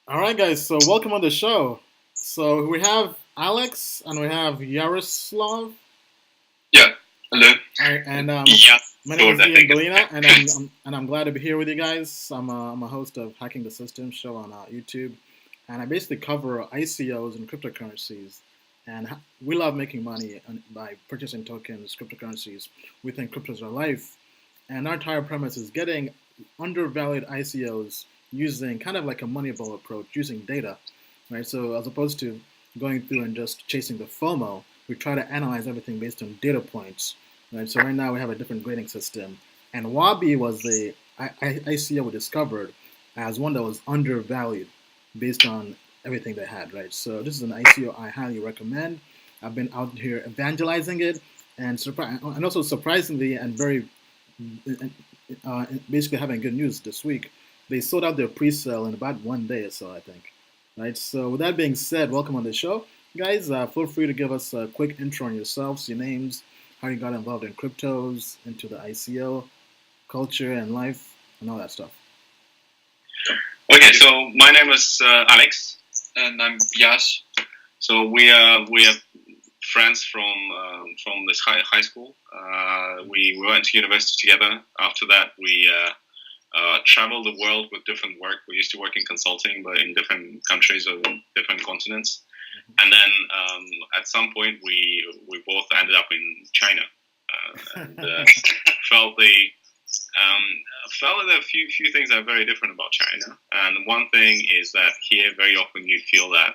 All right, guys. So welcome on the show. So we have Alex and we have Yaroslav. Yeah. Hello. All right, and Yeah. my name Good, is I Ian think. Balina, and I'm glad to be here with you guys. I'm a host of Hacking the System show on YouTube, and I basically cover ICOs and cryptocurrencies. And we love making money by purchasing tokens, cryptocurrencies. We think cryptos are life, and our entire premise is getting undervalued ICOs using kind of like a Moneyball approach, using data, right? So as opposed to going through and just chasing the FOMO, we try to analyze everything based on data points, right? So right now we have a different grading system, and WaBi was the ICO we discovered as one that was undervalued based on everything they had, right? So this is an ICO I highly recommend. I've been out here evangelizing it, and also surprisingly and very basically having good news this week. They sold out their pre-sale in about 1 day or so, I think. Right. So with that being said, welcome on the show, guys. Feel free to give us a quick intro on yourselves, your names, how you got involved in cryptos, into the ICO culture and life, and all that stuff. Okay, so my name is Alex, and I'm Yash. So we are friends from this high school. We went to university together. After that, we traveled the world with different work. We used to work in consulting, but in different countries or different continents. And then at some point, we both ended up in China, and felt the felt that a few things are very different about China. And one thing is that here, very often you feel that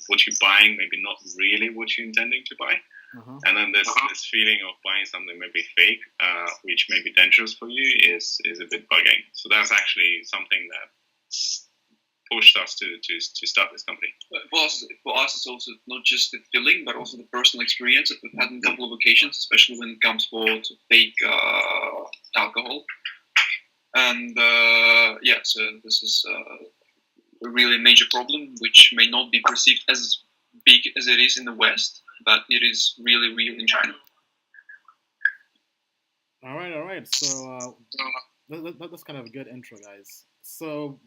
what you're buying maybe not really what you're intending to buy. And then this feeling of buying something maybe fake, which may be dangerous for you, is a bit bugging. So that's actually something that pushed us to start this company. For us, it's also not just the feeling, but also the personal experience that we've had in a couple of occasions, especially when it comes to fake alcohol. And so this is a really major problem, which may not be perceived as big as it is in the West, but it is really real in China. All right. So that's kind of a good intro, guys. So,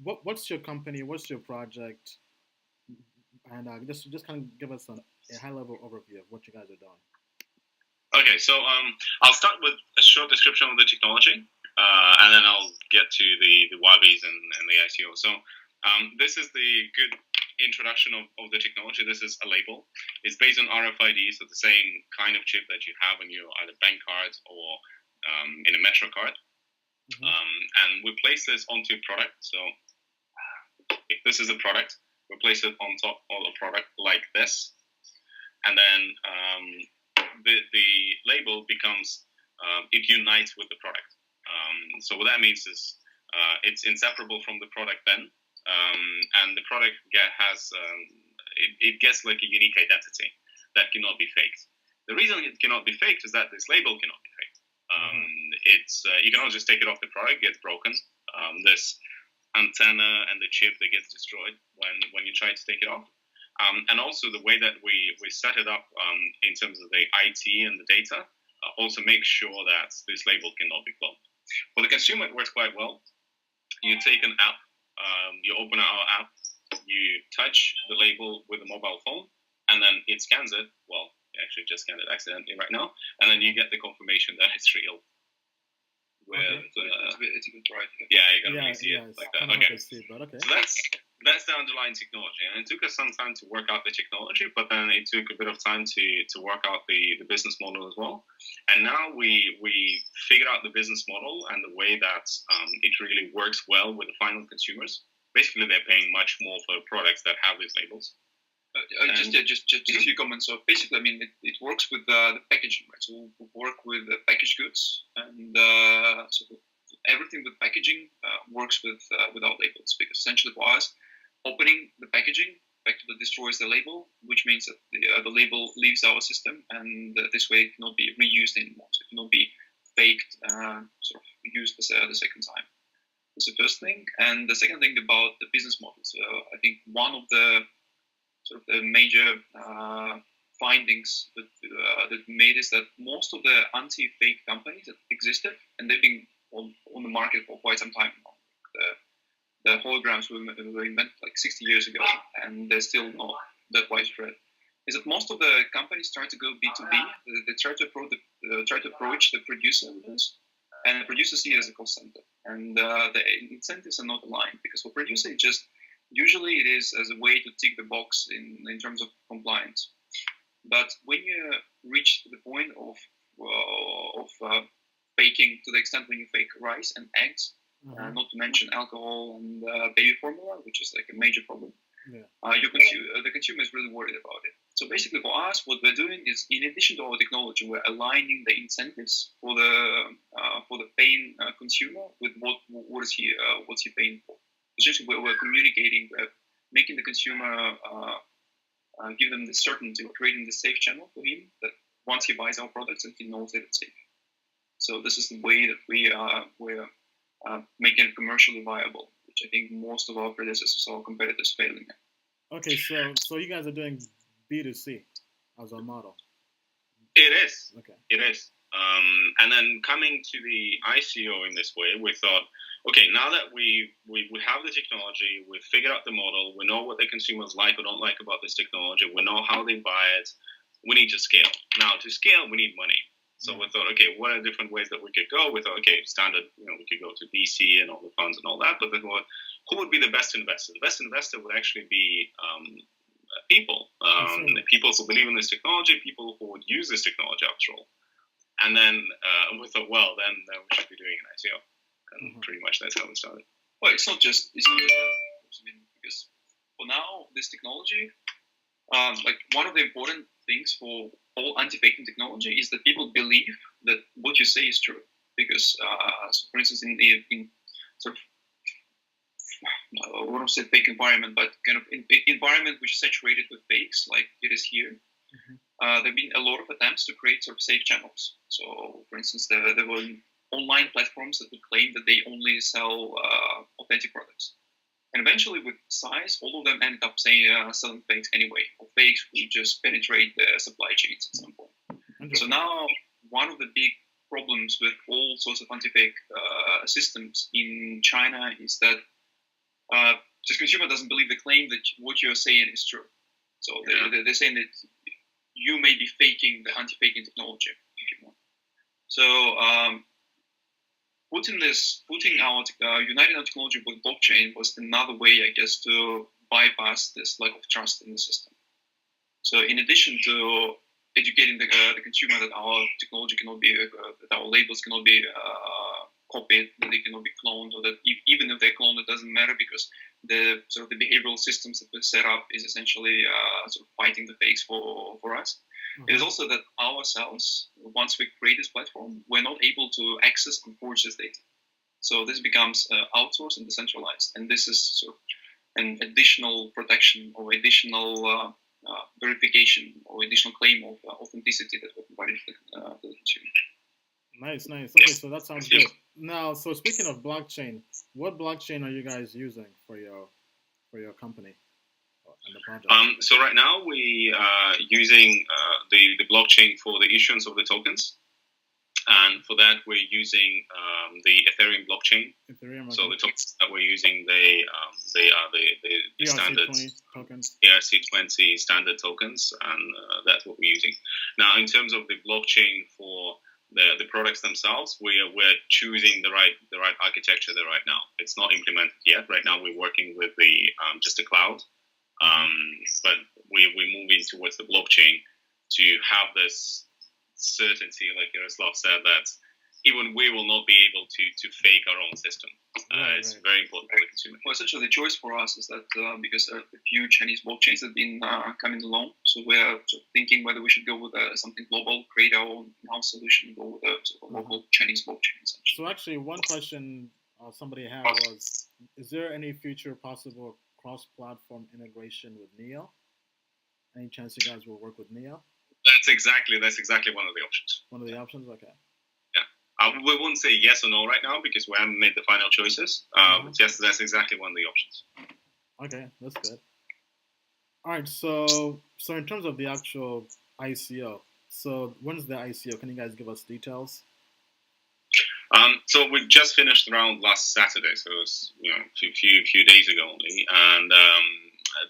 what's your company? What's your project? And just kind of give us a high level overview of what you guys are doing. Okay, so I'll start with a short description of the technology, and then I'll get to the WABIs and the ICO. So this is the good introduction of the technology. This is a label. It's based on RFID, so the same kind of chip that you have on your either bank cards or in a Metro card. And we place this onto a product. So if this is a product, we place it on top of a product like this. And then the label becomes, it unites with the product. So what that means is it's inseparable from the product then. And the product has, it gets like a unique identity that cannot be faked. The reason it cannot be faked is that this label cannot be faked. It's you cannot just take it off the product; it gets broken. This antenna and the chip that gets destroyed when you try to take it off. And also the way that we set it up in terms of the IT and the data also makes sure that this label cannot be cloned. For the consumer, it works quite well. You take an app, you open our app, you touch the label with a mobile phone, and then it scans it. Well, actually just scanned it accidentally right now, and then you get the confirmation that it's real. It's a good right. Yeah, you can really see it like that. Okay. Okay. So that's the underlying technology, and it took us some time to work out the technology, but then it took a bit of time to work out the business model as well. And now we figured out the business model and the way that it really works well with the final consumers. Basically, they're paying much more for products that have these labels. Just a few comments. So basically, I mean, it works with the packaging, right? So we work with packaged goods, and so everything with packaging works without labels, because essentially for us, opening the packaging effectively destroys the label, which means that the label leaves our system, and this way it cannot be reused anymore. So it cannot be faked, sort of used the second time. That's the first thing. And the second thing about the business model. So I think one of the sort of the major findings that we made is that most of the anti-fake companies that existed, and they've been on the market for quite some time now. the holograms were invented like 60 years ago, and they're still not that widespread, is that most of the companies try to go B2B. They try to approach the producer with this, and the producer see it as a cost center, and the incentives are not aligned, because for producer, usually it is as a way to tick the box in terms of compliance. But when you reach the point of faking, to the extent when you fake rice and eggs, not to mention alcohol and baby formula, which is like a major problem, the consumer is really worried about it. So basically for us, what we're doing is, in addition to our technology, we're aligning the incentives for the paying consumer with what's he paying for. Essentially, we're communicating, we're making the consumer, give them the certainty, we're creating the safe channel for him, that once he buys our products, and he knows that it's safe. So this is the way that we're making it commercially viable, which I think most of our predecessors or competitors failing at. Okay, so you guys are doing B2C as our model. It is. Okay. It is. And then coming to the ICO in this way, we thought, okay, now that we have the technology, we've figured out the model, we know what the consumers like or don't like about this technology, we know how they buy it, we need to scale. Now, to scale, we need money. So we thought, okay, what are different ways that we could go? We thought, okay, standard, we could go to VC and all the funds and all that, but then who would be the best investor? The best investor would actually be people. People who believe in this technology, people who would use this technology after all. And then we thought, well, then we should be doing an ICO. And pretty much that's how we started. Well, it's not just that. I mean, because for now, this technology, like one of the important things for all anti-faking technology is that people believe that what you say is true. Because, so for instance, in sort of, I won't say fake environment, but kind of environment which is saturated with fakes, like it is here, there have been a lot of attempts to create sort of safe channels. So, for instance, there were online platforms that would claim that they only sell authentic products. And eventually, with size, all of them ended up selling fakes anyway, or fakes who just penetrate the supply chains at some point. So now, one of the big problems with all sorts of anti-fake systems in China is that the consumer doesn't believe the claim that what you're saying is true. So they're saying that you may be faking the anti-faking technology, if you want. So uniting our technology with blockchain was another way, I guess, to bypass this lack of trust in the system. So in addition to educating the consumer that our technology cannot be, that our labels cannot be copied, that they cannot be cloned, or that even if they're cloned, it doesn't matter, because the sort of the behavioral systems that we set up is essentially sort of fighting the fakes for us. It is also that ourselves, once we create this platform, we're not able to access and forge this data. So this becomes outsourced and decentralized, and this is sort of an additional protection or additional verification or additional claim of authenticity that we're providing to the consumer. Nice. Okay, so that sounds good. Now, so speaking of blockchain, what blockchain are you guys using for your company and the project? So right now we are using the blockchain for the issuance of the tokens, and for that we're using the Ethereum blockchain. So the tokens that we're using, they are the standard tokens. ERC20 standard tokens, and that's what we're using. Now, in terms of the blockchain for the products themselves, we're choosing the right architecture there right now. It's not implemented yet. Right now we're working with the just a cloud, but we're moving towards the blockchain to have this certainty, like Yaroslav said, that even we will not be able to fake our own system. It's very important for the consumer. Well, essentially, the choice for us is that because a few Chinese blockchains have been coming along, so we're sort of thinking whether we should go with something global, create our own in-house solution, go with a sort of local Chinese blockchain. So actually, one question somebody had was, is there any future possible cross-platform integration with Neo? Any chance you guys will work with Neo? That's exactly one of the options. One of the options? Okay. We wouldn't say yes or no right now because we haven't made the final choices. But yes, that's exactly one of the options. Okay, that's good. All right, so in terms of the actual ICO, so when's the ICO? Can you guys give us details? So we just finished the round last Saturday, so it was a few days ago only, and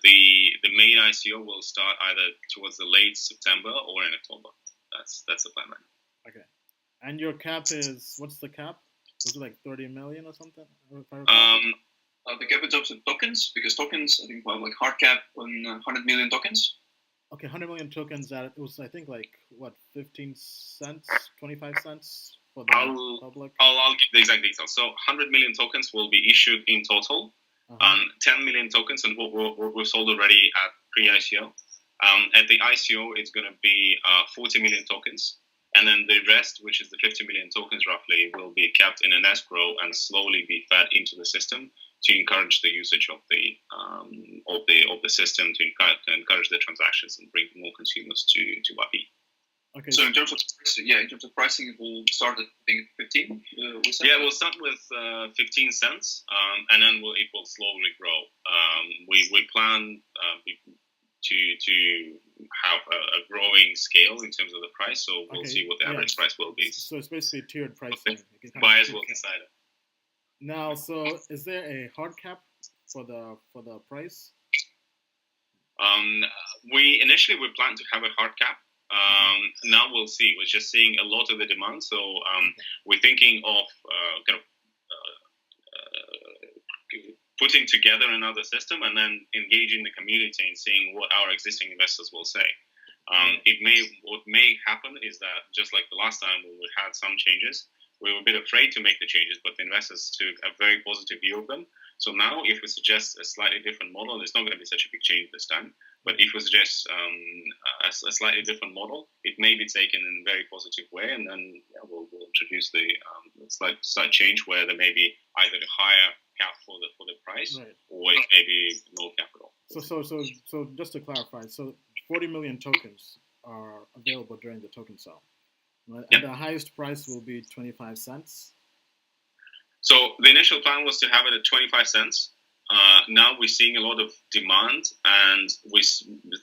the main ICO will start either towards the late September or in October. That's the plan right now. Okay. And your cap is, what's the cap? Was it like 30 million or something? The cap in terms of tokens, because tokens, I think we have like hard cap on 100 million tokens. Okay, 100 million tokens. That it was, I think, like what, 15 cents, 25 cents for the public. I'll give the exact details. So 100 million tokens will be issued in total. 10 million tokens, and we're sold already at pre-ICO. At the ICO, it's going to be 40 million tokens. And then the rest, which is the 50 million tokens roughly, will be kept in an escrow and slowly be fed into the system to encourage the usage of the system, to encourage the transactions and bring more consumers to WaBi. Okay. So in terms of pricing, it will start at, I think, 15. We'll start with 15 cents, and then it will slowly grow. We plan to have a growing scale in terms of the price, so we'll see what the average price will be. So it's basically tiered pricing. Buyers will decide it. Now, so is there a hard cap for the price? We initially planned to have a hard cap. Now we'll see. We're just seeing a lot of the demand, so we're thinking of putting together another system and then engaging the community and seeing what our existing investors will say. What may happen is that, just like the last time when we had some changes, we were a bit afraid to make the changes, but the investors took a very positive view of them. So now, if we suggest a slightly different model, it's not going to be such a big change this time. But if we suggest a slightly different model, it may be taken in a very positive way, and then we'll introduce the slight change where there may be either a higher cap for the price, right, or it may be no capital. So just to clarify, so 40 million tokens are available during the token sale, right? And the highest price will be 25 cents. So the initial plan was to have it at 25 cents. Now we're seeing a lot of demand, and we're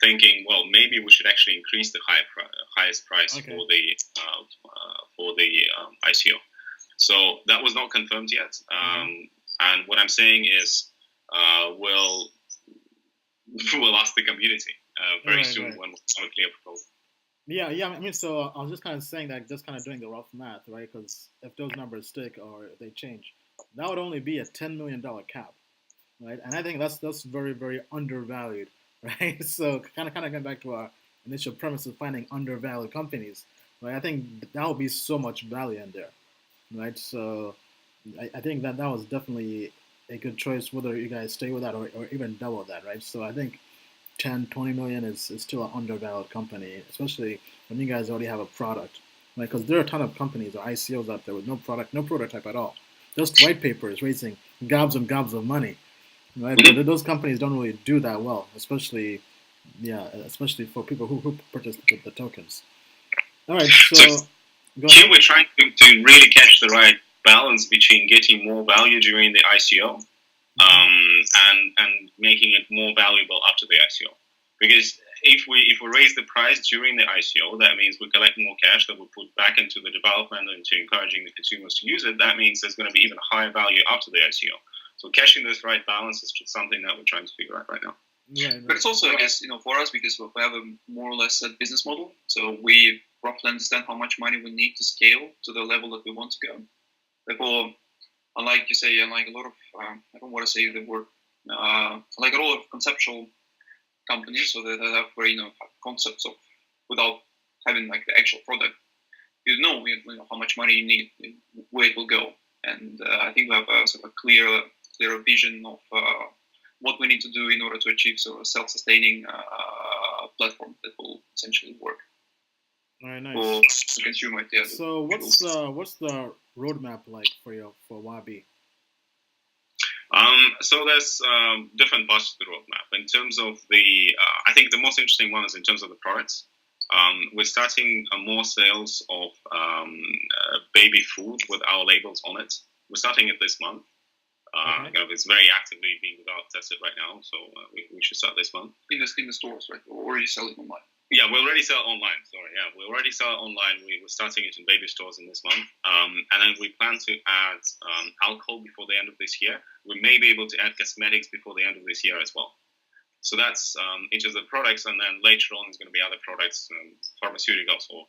thinking, well, maybe we should actually increase the highest price for the ICO. So that was not confirmed yet. And what I'm saying is, we'll ask the community very soon when we have a clear proposal. Yeah. I mean, so I was just kind of saying that, just kind of doing the rough math, right? Because if those numbers stick or if they change, that would only be a $10 million cap, right? And I think that's very, very undervalued, right? So kind of going back to our initial premise of finding undervalued companies, right? I think that would be so much value in there, right? So I think that was definitely a good choice, whether you guys stay with that or even double that, right? So I think 10, 20 million is still an undervalued company, especially when you guys already have a product, right? Because there are a ton of companies or ICOs out there with no product, no prototype at all. Just white papers raising gobs and gobs of money, right? But those companies don't really do that well, especially for people who purchase the tokens. All right, so here we're trying to really catch the right balance between getting more value during the ICO and making it more valuable after the ICO. Because if we raise the price during the ICO, that means we collect more cash that we put back into the development and into encouraging the consumers to use it. That means there's going to be even higher value after the ICO. So catching this right balance is just something that we're trying to figure out right now. Right. But it's also, I guess, for us, because we have a more or less set business model, so we roughly understand how much money we need to scale to the level that we want to go. Therefore, unlike you say, unlike a lot of, I don't want to say the word, like a lot of conceptual companies, so that have very, concepts of, without having like the actual product, you know how much money you need, where it will go, and I think we have a sort of a clear vision of what we need to do in order to achieve sort of a self-sustaining platform that will essentially work. All right, nice. For the consumer, So what's the roadmap like for WaBi? So there's different parts of the roadmap. In terms of I think the most interesting one is in terms of the products. We're starting more sales of baby food with our labels on it. We're starting it this month. It's very actively being tested right now, so we should start this month. In the stores, right? Or are you selling online? Yeah, we already sell online. Sorry, yeah, we already sell online. We're starting it in baby stores in this month, and then we plan to add alcohol before the end of this year. We may be able to add cosmetics before the end of this year as well. So that's each of the products, and then later on is going to be other products, pharmaceuticals, or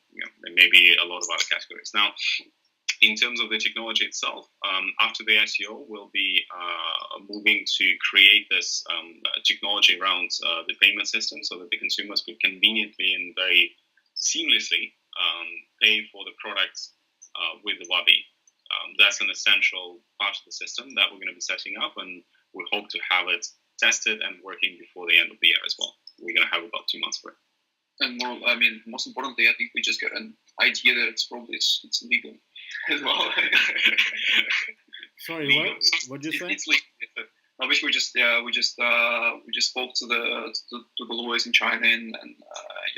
maybe a lot of other categories. Now, in terms of the technology itself, after the ICO, we'll be moving to create this technology around the payment system so that the consumers could conveniently and very seamlessly pay for the products with the WaBi. That's an essential part of the system that we're going to be setting up, and we hope to have it tested and working before the end of the year as well. We're going to have about 2 months for it. And most importantly, I think we just got an idea that it's legal as well. Sorry, what did you say? It's legal. I wish we just spoke to the lawyers in China, and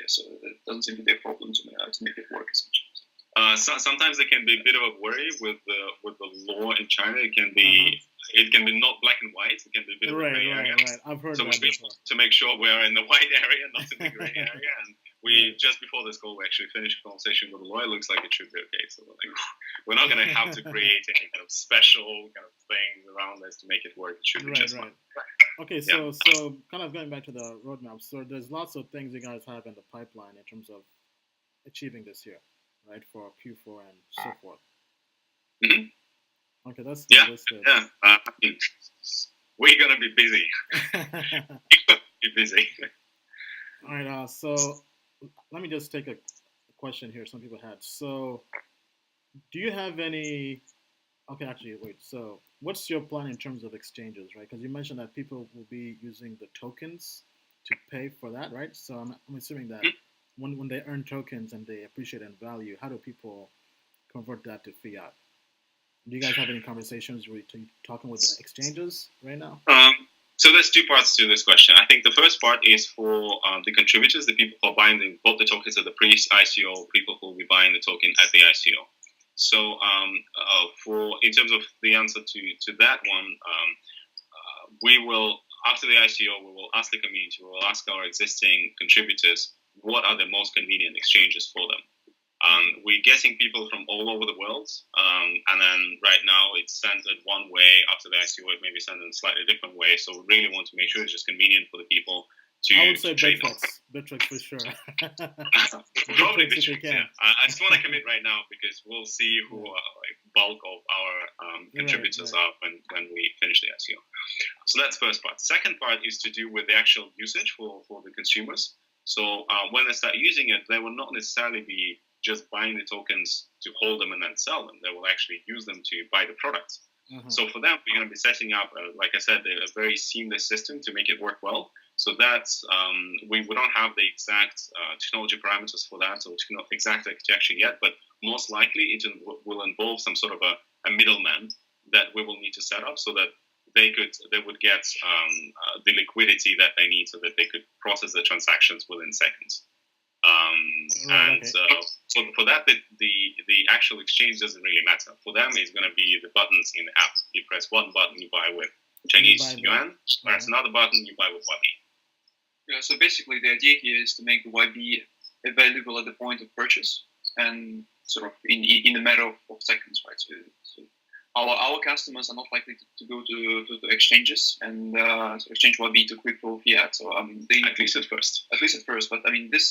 so it doesn't seem to be a problem to make it work. Sometimes there can be a bit of a worry with the law in China. It can be not black and white. It can be a bit of a gray area. Right. I've heard that before. To make sure we're in the white area, not in the gray area. And we just before this call, we actually finished a conversation with the lawyer. Looks like it should be okay. So we're not going to have to create any kind of special kind of things around this to make it work. It should be just fine. Okay, so kind of going back to the roadmap. So there's lots of things you guys have in the pipeline in terms of achieving this year, right? For Q4 and so forth. Mm-hmm. Okay, that's good. Yeah. We're gonna be busy. Be busy. All right. So let me just take a question here. Some people had. So, do you have any? Okay, actually, wait. So, what's your plan in terms of exchanges, right? Because you mentioned that people will be using the tokens to pay for that, right? So, I'm assuming that when they earn tokens and they appreciate in value, how do people convert that to fiat? Do you guys have any conversations where you're talking with exchanges right now? So there's 2 parts to this question. I think the first part is for the contributors, the people who are buying both the tokens at the pre-ICO, people who will be buying the token at the ICO. So in terms of the answer to that one, we will, after the ICO, we will ask the community, we will ask our existing contributors what are the most convenient exchanges for them. We're getting people from all over the world, and then right now it's centered one way. After the ICO, it may be centered in a slightly different way. So we really want to make sure it's just convenient for the people to. I would say Bittrex for sure. Probably Bittrex. Yeah. I just want to commit right now because we'll see who bulk of our contributors are when we finish the ICO. So that's first part. Second part is to do with the actual usage for the consumers. So when they start using it, they will not necessarily be just buying the tokens to hold them and then sell them. They will actually use them to buy the products. Mm-hmm. So for them, we're going to be setting up, like I said, a very seamless system to make it work well. So that's, we don't have the exact technology parameters for that, so exact architecture yet, but most likely it will involve some sort of a middleman that we will need to set up so that they would get the liquidity that they need so that they could process the transactions within seconds. So for that, the actual exchange doesn't really matter. For them, it's going to be the buttons in the app. You press one button, you buy with Chinese yuan. Press another button, you buy with WaBi. Yeah. So basically, the idea here is to make the WaBi available at the point of purchase, and sort of in a matter of seconds, right? So our customers are not likely to go to exchanges and exchange WaBi to crypto fiat. So at least at first. But I mean, this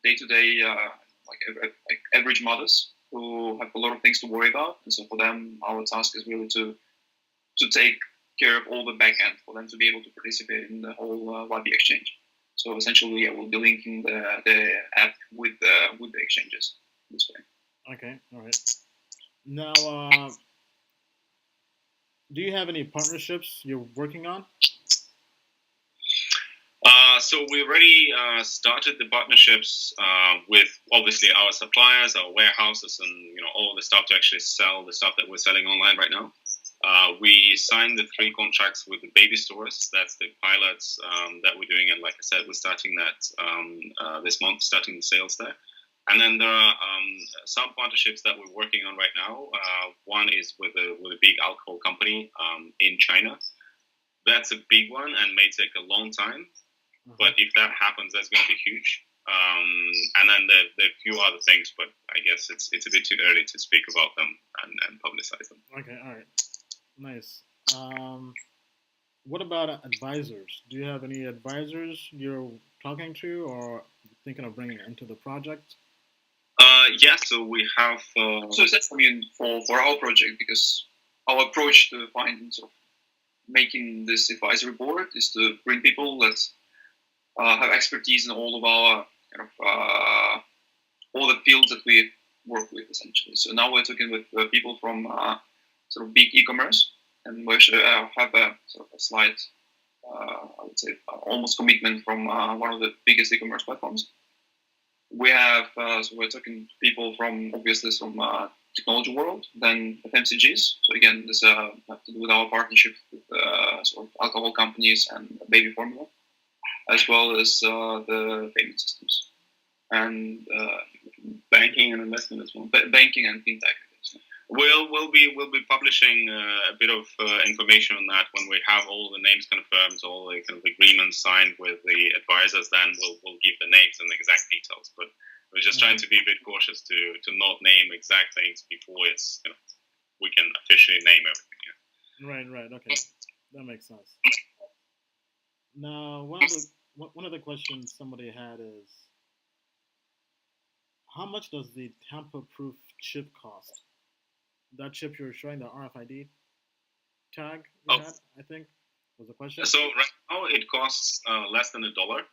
day-to-day average mothers who have a lot of things to worry about, and so for them, our task is really to take care of all the back end for them to be able to participate in the whole WaBi exchange. So essentially, we'll be linking the app with the exchanges this way. Okay, all right. Now, do you have any partnerships you're working on? So we already started the partnerships with obviously our suppliers, our warehouses, and all the stuff to actually sell the stuff that we're selling online right now. We signed the 3 contracts with the baby stores. That's the pilots that we're doing, and like I said, we're starting that this month, starting the sales there. And then there are some partnerships that we're working on right now. One is with a big alcohol company in China. That's a big one and may take a long time. But if that happens, that's going to be huge. And then there are a few other things, but I guess it's a bit too early to speak about them and publicize them. Okay, all right, nice. What about advisors? Do you have any advisors you're talking to or thinking of bringing into the project? Yeah, so we have. So essentially, for our project, because our approach to finding sort of making this advisory board is to bring people that have expertise in all of our kind of all the fields that we work with, essentially. So now we're talking with people from sort of big e-commerce, and we should have a sort of a slight, I would say, almost commitment from one of the biggest e-commerce platforms. We have, so we're talking to people from, obviously, from technology world, then FMCGs. So again, this have to do with our partnership with sort of alcohol companies and baby formula, as well as the payment systems and banking and investment as well. Banking and fintech. We'll be publishing a bit of information on that when we have all the names confirmed, all the kind of agreements signed with the advisors. Then we'll give the names and the exact details. But we're just trying to be a bit cautious to not name exact things before it's we can officially name everything. Yeah. Right. Okay, that makes sense. Now, one of the questions somebody had is, how much does the tamper-proof chip cost? That chip you're showing, the RFID tag we had, I think, was the question. So right now it costs less than $1.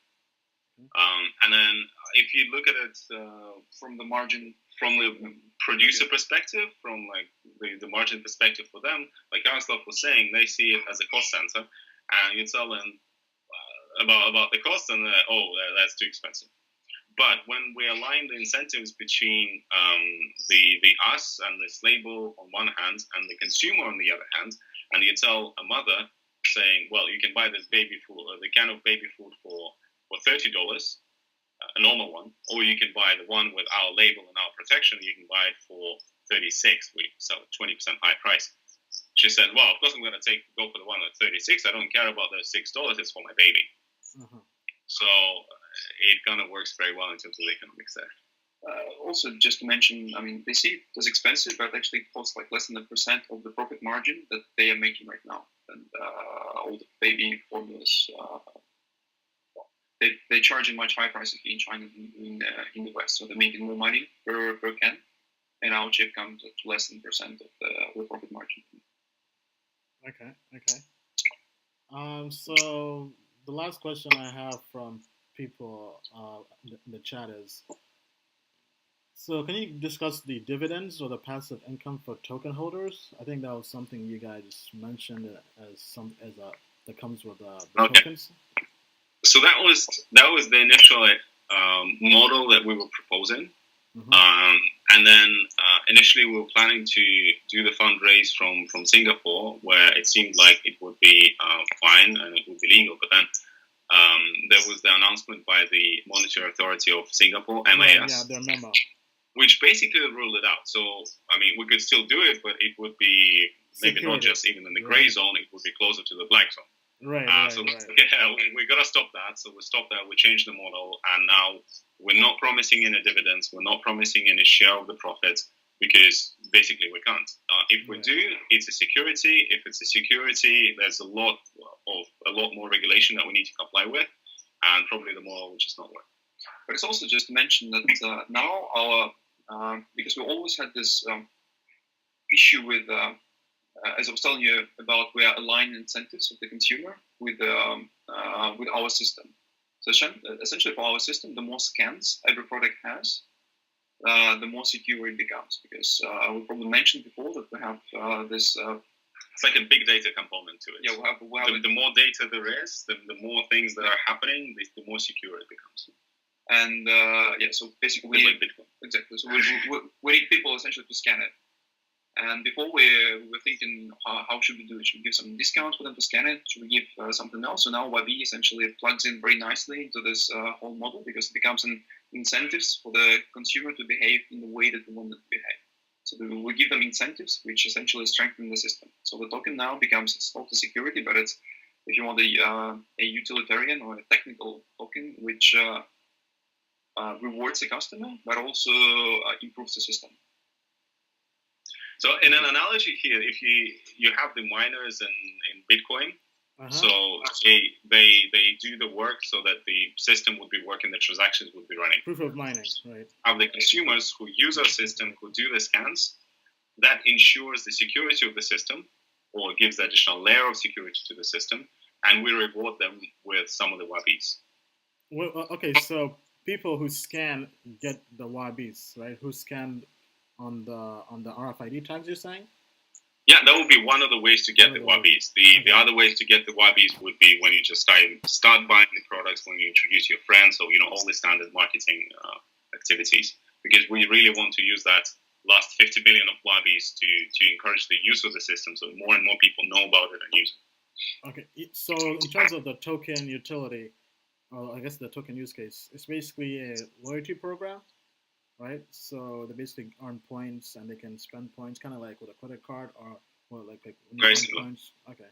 And then if you look at it from the margin, from the producer perspective, from like the margin perspective for them, like Yaroslav was saying, they see it as a cost center, and you tell them about the cost, and that's too expensive. But when we align the incentives between the us and this label on one hand and the consumer on the other hand, and you tell a mother saying, well, you can buy this baby food, the can of baby food for $30, a normal one, or you can buy the one with our label and our protection, you can buy it for $36. We sell at 20% high price. She said, well, of course I'm going to go for the one at $36. I don't care about the $6. It's for my baby. Mm-hmm. So it kind of works very well in terms of the economics there. Also, just to mention, I mean, they see it as expensive, but actually it costs like less than 1% of the profit margin that they are making right now. And all the baby formulas, they charge a much higher price in China than in the West. So they're making more money per can, and our chip comes at less than 1% of the profit margin. Okay. So the last question I have from people in the chat is, so can you discuss the dividends or the passive income for token holders? I think that was something you guys mentioned that comes with the tokens. So that was the initial model that we were proposing. Mm-hmm. And then initially we were planning to do the fundraise from Singapore, where it seemed like it would be fine and it would be legal. But then there was the announcement by the Monetary Authority of Singapore, MAS, their memo, which basically ruled it out. So, I mean, we could still do it, but it would be maybe not just even in the gray zone, it would be closer to the black zone. Right. We got to stop that. So we stopped that. We changed the model, and now we're not promising any dividends. We're not promising any share of the profits because basically we can't. If we do, it's a security. If it's a security, there's a lot more regulation that we need to comply with, and probably the model will just not work. But it's also just to mention that now our because we always had this issue with. As I was telling you about, we are aligning incentives of the consumer with our system. So essentially for our system, the more scans every product has, the more secure it becomes. Because we probably mentioned before that we have this... it's like a big data component to it. Yeah, we have the more data there is, the more things that are happening, the more secure it becomes. And so basically we need Bitcoin. Exactly. So we need people essentially to scan it. And before we were thinking, how should we do it? Should we give some discounts for them to scan it? Should we give something else? So now WaBi essentially plugs in very nicely into this whole model because it becomes an incentives for the consumer to behave in the way that we want them to behave. So we give them incentives, which essentially strengthen the system. So the token now becomes, it's not a security, but it's if you want a utilitarian or a technical token which rewards the customer, but also improves the system. So in an analogy here, if you have the miners in Bitcoin, so they do the work so that the system would be working, the transactions would be running. Proof of mining, right? Have the consumers who use our system, who do the scans, that ensures the security of the system, or gives the additional layer of security to the system, and we reward them with some of the WaBis. Well, okay, so people who scan get the WaBis, right? Who scan on the RFID tags, you're saying? Yeah, that would be one of the ways to get the WaBis. The other ways to get the WaBis would be when you just start buying the products, when you introduce your friends, so all the standard marketing activities. Because we really want to use that last 50 billion of WaBis to encourage the use of the system, so more and more people know about it and use it. Okay, so in terms of the token utility, I guess the token use case, it's basically a loyalty program, right? So they basically earn points and they can spend points, kind of like with a credit card or like very similar. Points. Okay.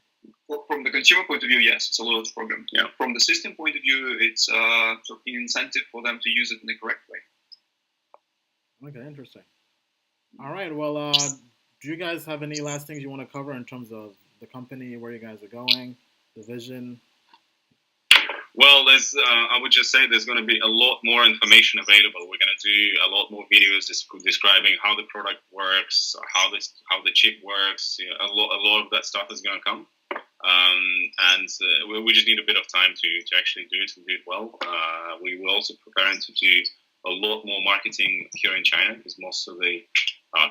From the consumer point of view, yes, it's a loyalty program. Yeah. From the system point of view, it's an incentive for them to use it in the correct way. Okay, interesting. All right. Well, do you guys have any last things you want to cover in terms of the company, where you guys are going, the vision? Well, I would just say there's going to be a lot more information available. We're going to do a lot more videos describing how the product works, how the chip works. A lot of that stuff is going to come, and we just need a bit of time to actually do it and do it well. We will also preparing to do a lot more marketing here in China, because most of the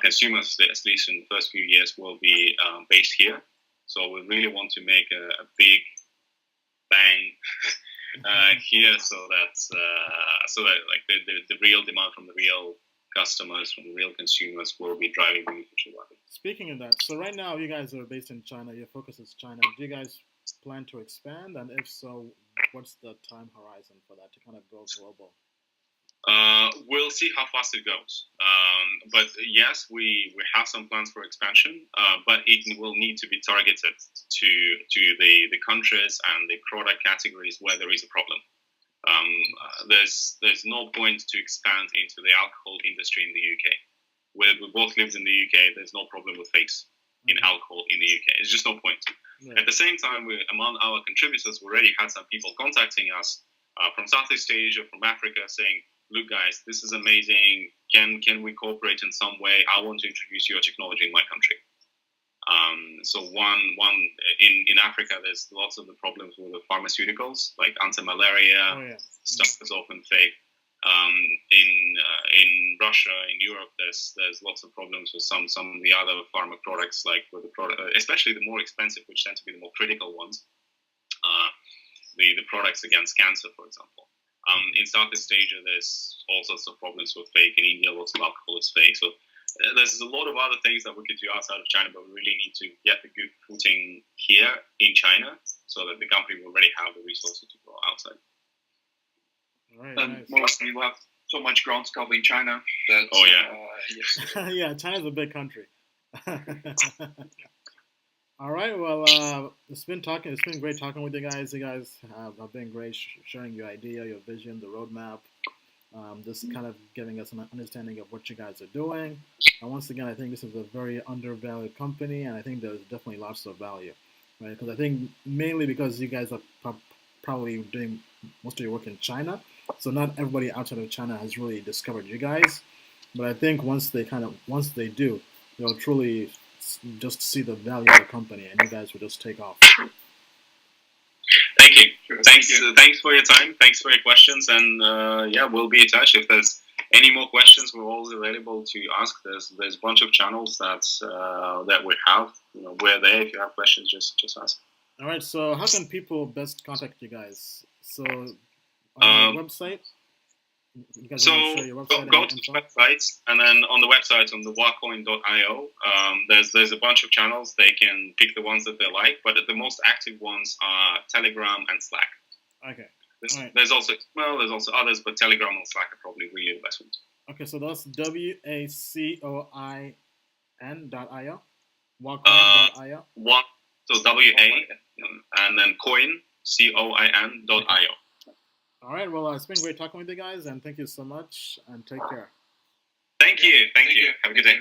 consumers, at least in the first few years, will be based here. So we really want to make a big bang here, so that like the real demand from the real customers, from the real consumers, will be driving the future market. Speaking of that, so right now you guys are based in China. Your focus is China. Do you guys plan to expand? And if so, what's the time horizon for that to kind of go global? We'll see how fast it goes. But yes, we have some plans for expansion, but it will need to be targeted to the countries and the product categories where there is a problem. There's no point to expand into the alcohol industry in the UK. We both lived in the UK. There's no problem with fakes in alcohol in the UK. It's just no point. Yeah. At the same time, among our contributors, we already had some people contacting us from Southeast Asia, from Africa, saying, "Look, guys, this is amazing. Can we cooperate in some way? I want to introduce your technology in my country." So one in Africa, there's lots of the problems with the pharmaceuticals, like anti-malaria. Stuff is often fake. In Russia, in Europe, there's lots of problems with some of the other pharma products, like with the product, especially the more expensive, which tend to be the more critical ones. The products against cancer, for example. In Southeast Asia, there's all sorts of problems with fake. In India, lots of alcohol is fake. So there's a lot of other things that we could do outside of China, but we really need to get the good footing here in China so that the company will already have the resources to go outside. Right, and nice. We will have so much ground to cover in China that. Oh yeah. Yes. Yeah, China's a big country. All right. Well, it's been great talking with you guys. You guys have been great sharing your idea, your vision, the roadmap. Just kind of giving us an understanding of what you guys are doing. And once again, I think this is a very undervalued company, and I think there's definitely lots of value, right? Because I think mainly because you guys are probably doing most of your work in China, so not everybody outside of China has really discovered you guys. But I think once they do, they'll truly just see the value of the company, and you guys will just take off. Thank you. Thanks for your time. Thanks for your questions, and yeah, we'll be in touch. If there's any more questions, we're always available to ask. There's a bunch of channels that we have. We're there. If you have questions, just ask. All right. So how can people best contact you guys? So on your website. So go to the website, and then on the website, on the wacoin.io, there's a bunch of channels. They can pick the ones that they like, but the most active ones are Telegram and Slack. Okay. There's also email, there's also others, but Telegram and Slack are probably really the best ones. Okay, so that's WACOIN.io? Wacoin.io? So WA and then coin.io. All right. Well, it's been great talking with you guys, and thank you so much, and take care. Thank you. Have a good day.